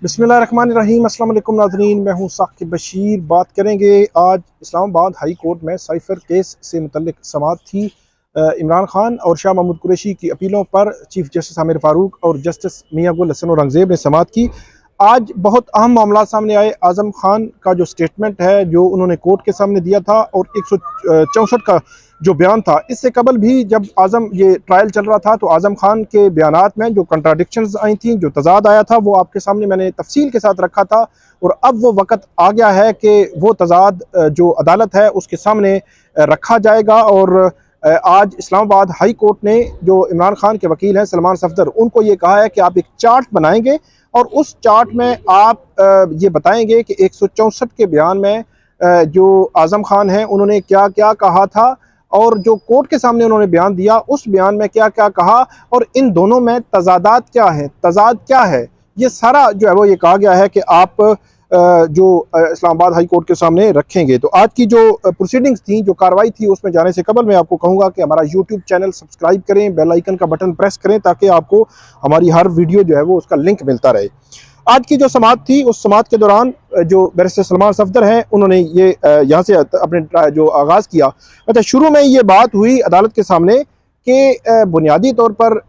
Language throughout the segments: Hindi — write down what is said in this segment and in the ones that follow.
बिस्मिल्लाहिर्रहमानिर्रहीम। अस्सलाम वालेकुम नाज़रीन, मैं हूँ साकिब बशीर। बात करेंगे आज इस्लामाबाद हाई कोर्ट में साइफ़र केस से मुतल्लिक समाअत थी। इमरान खान और शाह महमूद कुरैशी की अपीलों पर चीफ जस्टिस आमिर फ़ारूक और जस्टिस मियां गुल हसन औरंगज़ेब ने समाअत की। आज बहुत अहम मामला सामने आए। आज़म खान का जो स्टेटमेंट है जो उन्होंने कोर्ट के सामने दिया था और 164 का जो बयान था, इससे कबल भी जब आज़म ये ट्रायल चल रहा था तो आज़म खान के बयानात में जो कंट्राडिक्शंस आई थी, जो तज़ाद आया था, वो आपके सामने मैंने तफसील के साथ रखा था। और अब वो वक़्त आ गया है कि वो तज़ाद जो अदालत है उसके सामने रखा जाएगा। और आज इस्लामाबाद हाई कोर्ट ने जो इमरान खान के वकील हैं सलमान सफदर, उनको ये कहा है कि आप एक चार्ट बनाएंगे और उस चार्ट में आप ये बताएंगे कि 164 के बयान में जो आज़म खान हैं उन्होंने क्या क्या कहा था और जो कोर्ट के सामने उन्होंने बयान दिया उस बयान में क्या क्या कहा और इन दोनों में तजादात क्या हैं, तजाद क्या है, ये सारा जो है वो ये कहा गया है कि आप जो इस्लामाबाद हाई कोर्ट के सामने रखेंगे। तो आज की जो प्रोसीडिंग्स थी, जो कार्रवाई थी, उसमें जाने से कबल मैं आपको कहूँगा कि हमारा यूट्यूब चैनल सब्सक्राइब करें, बेल आइकन का बटन प्रेस करें ताकि आपको हमारी हर वीडियो जो है वो उसका लिंक मिलता रहे। आज की जो समाअत थी, उस समाअत के दौरान जो बैरिस्टर सलमान सफदर हैं उन्होंने ये यहाँ से अपने जो आगाज़ किया। अच्छा, शुरू में ये बात हुई अदालत के सामने कि बुनियादी तौर पर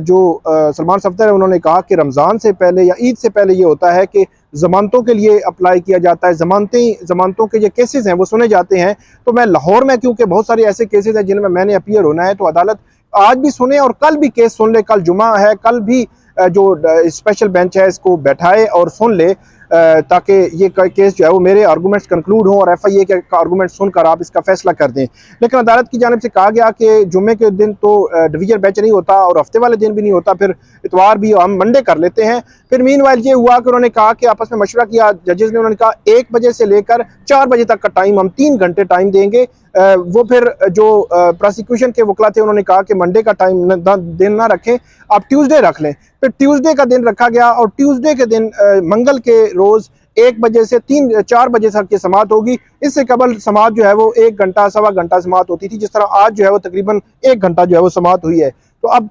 जो सलमान सफदर है उन्होंने कहा कि रमज़ान से पहले या ईद से पहले ये होता है कि ज़मानतों के लिए अप्लाई किया जाता है, ज़मानतों के जो केसेस हैं वो सुने जाते हैं। तो मैं लाहौर में, क्योंकि बहुत सारे ऐसे केसेस हैं जिनमें मैंने अपीयर होना है, तो अदालत आज भी सुने और कल भी केस सुन ले। कल जुमा है, कल भी जो स्पेशल बेंच है इसको बैठाए और सुन ले ताकि ये केस जो है वो मेरे आर्गूमेंट्स कंक्लूड हों और FIA के आर्गूमेंट सुनकर आप इसका फैसला कर दें। लेकिन अदालत की जानिब से कहा गया कि जुम्मे के दिन तो डिवीजन बेंच नहीं होता और हफ्ते वाले दिन भी नहीं होता, फिर इतवार भी हम मंडे कर लेते हैं। फिर मीनवाइल ये हुआ कि उन्होंने कहा कि आपस में मशवरा किया जजेस ने, उन्होंने कहा 1 बजे से लेकर 4 बजे तक का टाइम, हम 3 घंटे टाइम देंगे। वो फिर जो प्रोसिक्यूशन के वकला थे उन्होंने कहा कि मंडे का टाइम दिन ना रखें, आप ट्यूसडे रख लें। फिर ट्यूसडे का दिन रखा गया और ट्यूसडे के दिन मंगल के रोज़ 1 बजे से 4 बजे तक की समाअत होगी। इससे कबल समाअत जो है वो 1 घंटा सवा घंटा समाअत होती थी, जिस तरह आज जो है वो तकरीबन 1 घंटा जो है वो समाअत हुई है। तो अब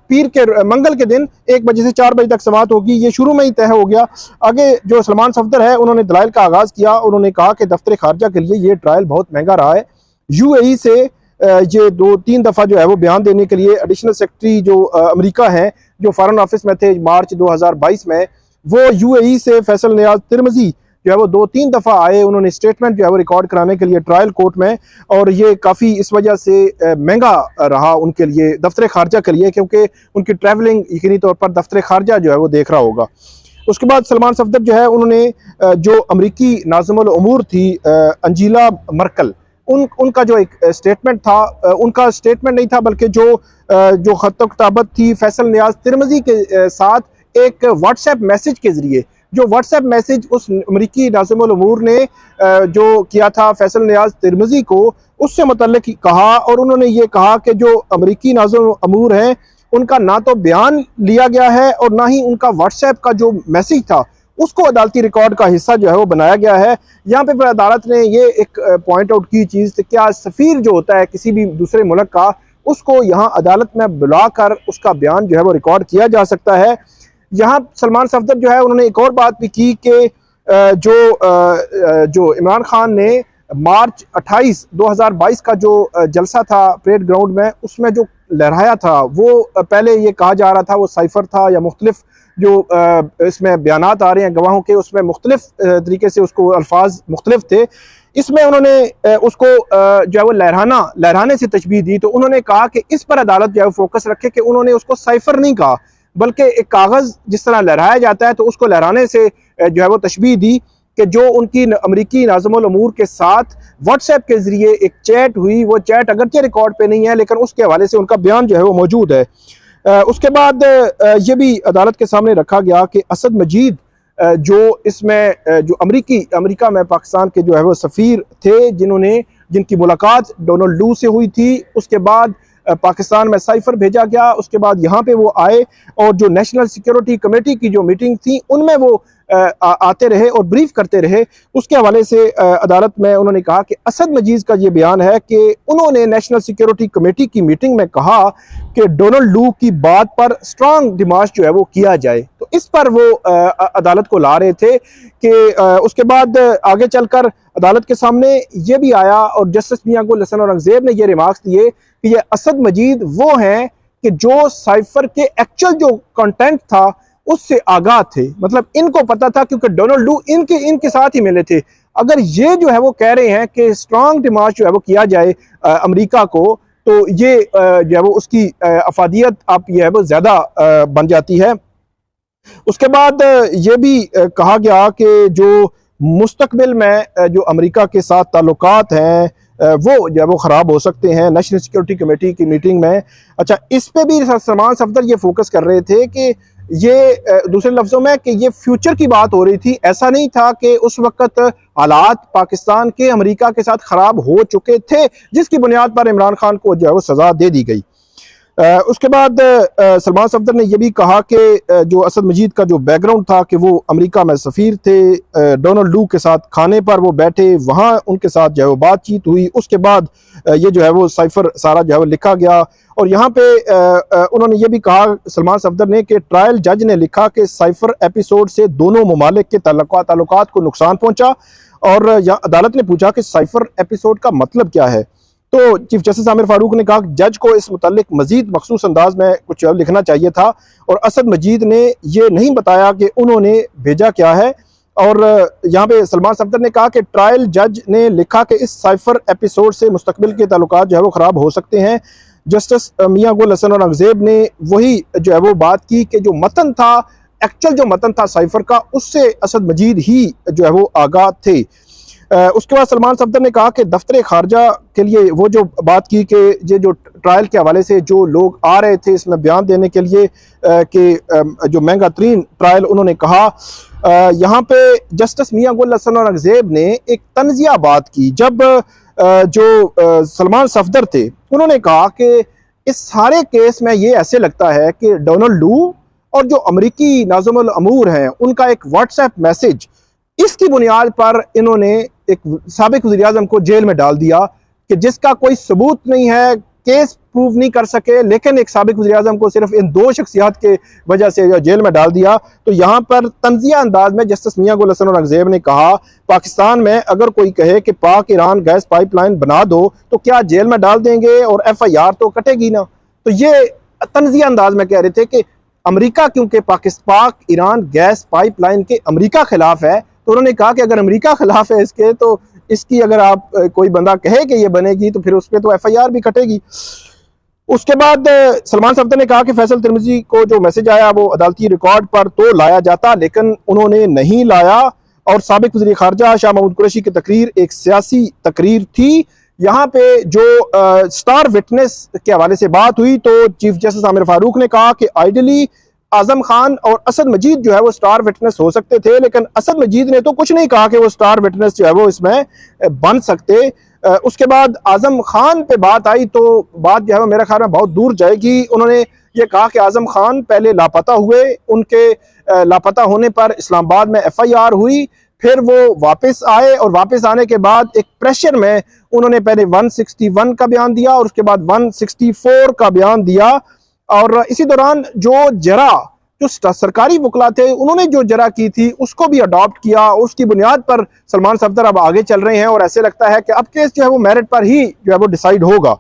मंगल के दिन 1 बजे से 4 बजे तक समाअत होगी, ये शुरू में ही तय हो गया। आगे जो सलमान सफदर है उन्होंने दलाइल का आगाज़ किया। उन्होंने कहा कि दफ्तर खारजा के लिए ये ट्रायल बहुत महंगा रहा है। UAE से ये 2-3 दफ़ा जो है वो बयान देने के लिए एडिशनल सेक्रेटरी जो अमेरिका हैं, जो फॉरेन ऑफिस में थे मार्च 2022 में, वो UAE से फैसल नियाज तिरमिज़ी जो है वो 2-3 दफ़ा आए। उन्होंने स्टेटमेंट जो है वो रिकॉर्ड कराने के लिए ट्रायल कोर्ट में, और ये काफ़ी इस वजह से महंगा रहा उनके लिए, दफ्तर खारजा के लिए, क्योंकि उनकी ट्रैवलिंग यकीनी तौर पर दफ्तर खारजा जो है वो देख रहा होगा। उसके बाद सलमान सफदर जो है उन्होंने जो अमरीकी नाज़िमुल उमूर थी अंजीला मर्कल, उनका जो एक स्टेटमेंट था, उनका स्टेटमेंट नहीं था बल्कि जो खत किताबत थी फैसल नियाज तिरमिज़ी के साथ एक व्हाट्सएप मैसेज के ज़रिए, जो व्हाट्सएप मैसेज उस अमरीकी नाज़िमुल उमूर ने जो किया था फैसल नियाज तिरमिज़ी को, उससे मुतल्लिक़ कहा। और उन्होंने ये कहा कि जो अमरीकी नाज़िमुल उमूर हैं उनका ना तो बयान लिया गया है और ना ही उनका व्हाट्सएप का जो मैसेज था उसको अदालती रिकॉर्ड का हिस्सा जो है वो बनाया गया है। यहाँ पे अदालत ने ये एक पॉइंट आउट की चीज़ कि क्या सफ़ीर जो होता है किसी भी दूसरे मुल्क का, उसको यहाँ अदालत में बुलाकर उसका बयान जो है वो रिकॉर्ड किया जा सकता है। यहाँ सलमान सफदर जो है उन्होंने एक और बात भी की कि जो इमरान खान ने मार्च 28, 2022 का जो जलसा था परेड ग्राउंड में, उसमें जो लहराया था वो पहले ये कहा जा रहा था वो साइफर था या मुख्तलिफ जो इसमें बयानात आ रहे हैं गवाहों के, उसमें मुख्तलिफ तरीके से उसको अल्फाज मुख्तलिफ थे। इसमें उन्होंने उसको जो है वो लहराने से तशबीह दी। तो उन्होंने कहा कि इस पर अदालत जो है फोकस रखे कि उन्होंने उसको साइफर नहीं कहा बल्कि एक कागज़ जिस तरह लहराया जाता है तो उसको लहराने से जो है वो तशबीह दी कि जो उनकी अमरीकी नाज़िमुल उमूर के साथ व्हाट्सएप के ज़रिए एक चैट हुई, वो चैट अगरचे रिकॉर्ड पे नहीं है लेकिन उसके हवाले से उनका बयान जो है वो मौजूद है। उसके बाद ये भी अदालत के सामने रखा गया कि असद मजीद जो इसमें जो अमेरिका में पाकिस्तान के जो है वो सफ़ीर थे, जिनकी मुलाकात डोनाल्ड लू से हुई थी, उसके बाद पाकिस्तान में साइफर भेजा गया, उसके बाद यहाँ पे वो आए और जो नेशनल सिक्योरिटी कमेटी की जो मीटिंग थी उनमें वो आते रहे और ब्रीफ करते रहे। उसके हवाले से अदालत में उन्होंने कहा कि असद मजीद का ये बयान है कि उन्होंने नेशनल सिक्योरिटी कमेटी की मीटिंग में कहा कि डोनाल्ड लू की बात पर स्ट्रांग डिमांड जो है वो किया जाए। तो इस पर वो अदालत को ला रहे थे कि उसके बाद आगे चलकर अदालत के सामने ये भी आया और जस्टिस मियां गुल हसन औरंगजेब ने ये रिमार्क्स दिए कि ये असद मजीद वो हैं कि जो साइफर के एक्चुअल जो कंटेंट था उससे आगाह थे, मतलब इनको पता था क्योंकि डोनाल्ड लू इनके साथ ही मिले थे। अगर ये जो है वो कह रहे हैं कि स्ट्रांग डिमांड जो है वो किया जाए अमेरिका को, तो ये जो है वो उसकी अफादियत आप ये है वो ज्यादा बन जाती है। उसके बाद ये भी कहा गया कि जो मुस्तकबिल में जो अमेरिका के साथ ताल्लुकात हैं वो जो है वो ख़राब हो सकते हैं नेशनल सिक्योरिटी कमेटी की मीटिंग में। अच्छा, इस पे भी सलमान सफदर ये फोकस कर रहे थे कि ये दूसरे लफ्ज़ों में कि ये फ्यूचर की बात हो रही थी। ऐसा नहीं था कि उस वक्त हालात पाकिस्तान के अमेरिका के साथ ख़राब हो चुके थे जिसकी बुनियाद पर इमरान खान को जो है वो सज़ा दे दी गई। उसके बाद सलमान सफदर ने यह भी कहा कि जो असद मजीद का जो बैकग्राउंड था कि वो अमेरिका में सफ़ीर थे, डोनाल्ड लू के साथ खाने पर वो बैठे, वहाँ उनके साथ जो है वो बातचीत हुई। उसके बाद ये जो है वो साइफर सारा जो है वो लिखा गया। और यहाँ पे उन्होंने ये भी कहा सलमान सफदर ने कि ट्रायल जज ने लिखा कि साइफर एपिसोड से दोनों ममालिक के ताल्लुकात को नुकसान पहुँचा। और अदालत ने पूछा कि साइफर एपिसोड का मतलब क्या है। तो चीफ जस्टिस आमिर फारूक ने कहा कि जज को इस मुतालिक मजीद मखसूस अंदाज में कुछ लिखना चाहिए था और असद मजीद ने ये नहीं बताया कि उन्होंने भेजा क्या है। और यहाँ पे सलमान सफदर ने कहा कि ट्रायल जज ने लिखा कि इस साइफर एपिसोड से मुस्तकबिल के ताल्लुकात जो है वो ख़राब हो सकते हैं। जस्टिस मियां गुल हसन औरंगजेब ने वही जो है वो बात की कि जो मतन था, एक्चुअल जो मतन था साइफर का, उससे असद मजीद ही जो है वो आगाह थे। उसके बाद सलमान सफदर ने कहा कि दफ्तर खारजा के लिए वो जो बात की कि ये जो ट्रायल के हवाले से जो लोग आ रहे थे इसमें बयान देने के लिए कि जो महंगा तरीन ट्रायल, उन्होंने कहा यहाँ पे जस्टिस मियां गुल हसन औरंगजेब ने एक तंजिया बात की। जब जो सलमान सफदर थे उन्होंने कहा कि इस सारे केस में ये ऐसे लगता है कि डोनाल्ड लू और जो अमरीकी नाज़िमुल अमूर हैं उनका एक व्हाट्सएप मैसेज, इसकी बुनियाद पर इन्होंने एक साबिक वज़ीर आज़म को जेल में डाल दिया कि जिसका कोई सबूत नहीं है, केस प्रूव नहीं कर सके, लेकिन एक साबिक वज़ीर आज़म को सिर्फ इन दो शख्सियात के वजह से जेल में डाल दिया। तो यहाँ पर तंजिया अंदाज में जस्टिस मियां गुल हसन औरंगजेब ने कहा पाकिस्तान में अगर कोई कहे कि पाक ईरान गैस पाइपलाइन बना दो तो क्या जेल में डाल देंगे और FIR तो कटेगी ना। तो ये तंजिया अंदाज में कह रहे थे कि अमेरिका क्योंकि पाक ईरान गैस पाइपलाइन के अमेरिका खिलाफ है, तो उन्होंने कहा कि अगर अमेरिका खिलाफ है इसके, तो इसकी अगर आप कोई बंदा कहे कि ये बनेगी तो फिर उस पर तो FIR भी कटेगी। उसके बाद सलमान सफदर ने कहा कि फैसल तिरमिजी को जो मैसेज आया वो अदालती रिकॉर्ड पर तो लाया जाता, लेकिन उन्होंने नहीं लाया। और साबिक वज़ीर खारजा शाह महमूद कुरैशी की तकरीर एक सियासी तकरीर थी। यहाँ पे जो स्टार विटनेस के हवाले से बात हुई तो चीफ जस्टिस आमिर फारूक ने कहा कि आइडियली आजम खान और असद मजीद जो है वो स्टार विटनेस हो सकते थे, लेकिन असद मजीद ने तो कुछ नहीं कहा कि वो स्टार विटनेस जो है वो इसमें बन सकते। उसके बाद आजम खान पे बात आई तो बात जो है वो मेरे ख्याल में बहुत दूर जाएगी। उन्होंने ये कहा कि आजम खान पहले लापता हुए, उनके लापता होने पर इस्लामाबाद में FIR हुई, फिर वो वापस आए और वापस आने के बाद एक प्रेशर में उन्होंने पहले 161 का बयान दिया और उसके बाद 164 का बयान दिया। और इसी दौरान जो सरकारी वकला थे उन्होंने जो जरा की थी उसको भी अडॉप्ट किया। उसकी बुनियाद पर सलमान सफदर अब आगे चल रहे हैं और ऐसे लगता है कि अब केस जो है वो मेरिट पर ही जो है वो डिसाइड होगा।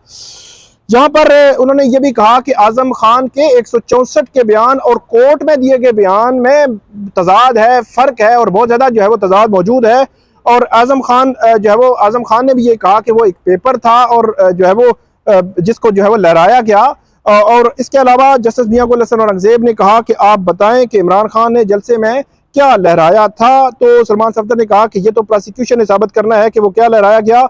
यहाँ पर उन्होंने ये भी कहा कि आजम खान के 164 के बयान और कोर्ट में दिए गए बयान में तजाद है, फ़र्क है और बहुत ज़्यादा जो है वो तजाद मौजूद है। और आजम खान ने भी ये कहा कि वो एक पेपर था और जो है वो जिसको जो है वो लहराया गया। और इसके अलावा जस्टिस मियां गुल हसन औरंगजेब ने कहा कि आप बताएं कि इमरान खान ने जलसे में क्या लहराया था। तो सलमान सफदर ने कहा कि ये तो प्रोसिक्यूशन ने साबित करना है कि वो क्या लहराया गया।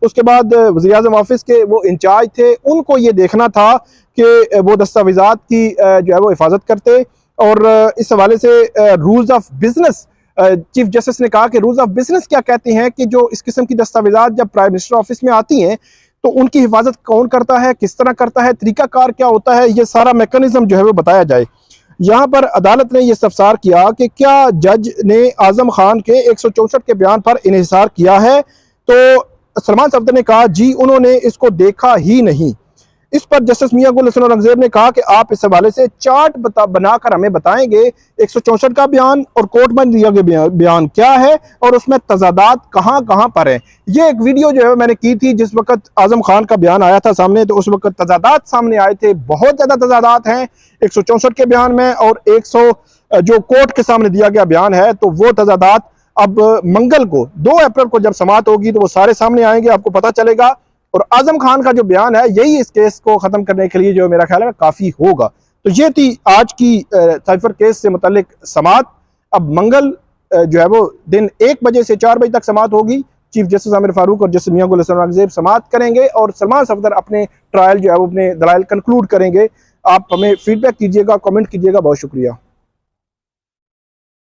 उसके बाद वज़ीर आज़म ऑफिस के वो इंचार्ज थे, उनको ये देखना था कि वो दस्तावेज़ात की जो है वो हिफाजत करते। और इस हवाले से rules of business, chief justice ने कहा कि रूल्स ऑफ बिजनेस क्या कहते हैं कि जो इस किस्म की दस्तावेज़ात जब प्राइम मिनिस्टर ऑफिस में आती हैं तो उनकी हिफाजत कौन करता है, किस तरह करता है, तरीकाकार क्या होता है, ये सारा मैकेनिज्म जो है वो बताया जाए। यहाँ पर अदालत ने यह इस्तफसार किया कि क्या जज ने आजम खान के 164 के बयान पर इन्हिसार किया है। तो सलमान सफदर ने कहा जी उन्होंने इसको देखा ही नहीं। इस पर जस्टिस मियां गुल हसन औरंगजेब ने कहा कि आप इस हवाले से चार्ट बनाकर हमें बताएंगे 164 का बयान और कोर्ट में दिया गया बयान क्या है और उसमें तजादात कहां कहां पर है। ये एक वीडियो जो है मैंने की थी जिस वक्त आजम खान का बयान आया था सामने, तो उस वक्त तजादात सामने आए थे, बहुत ज्यादा तजादात हैं 164 के बयान में और 100 जो कोर्ट के सामने दिया गया बयान है। तो वो तजादात अब मंगल को 2 अप्रैल को जब समाअत होगी तो वो सारे सामने आएंगे, आपको पता चलेगा। और आजम खान का जो बयान है यही इस केस को खत्म करने के लिए जो मेरा ख्याल है काफी होगा। तो ये थी आज की साइफर केस से मुतल्लिक समाअत। अब मंगल जो है वो दिन 1 बजे से 4 बजे तक समाअत होगी। चीफ जस्टिस आमिर फारूक और जस्टिस मियां गुल हसन औरंगजेब समाअत करेंगे और सलमान सफदर अपने ट्रायल जो है वो अपने दलाइल कंक्लूड करेंगे। आप हमें फीडबैक कीजिएगा, कमेंट कीजिएगा। बहुत शुक्रिया।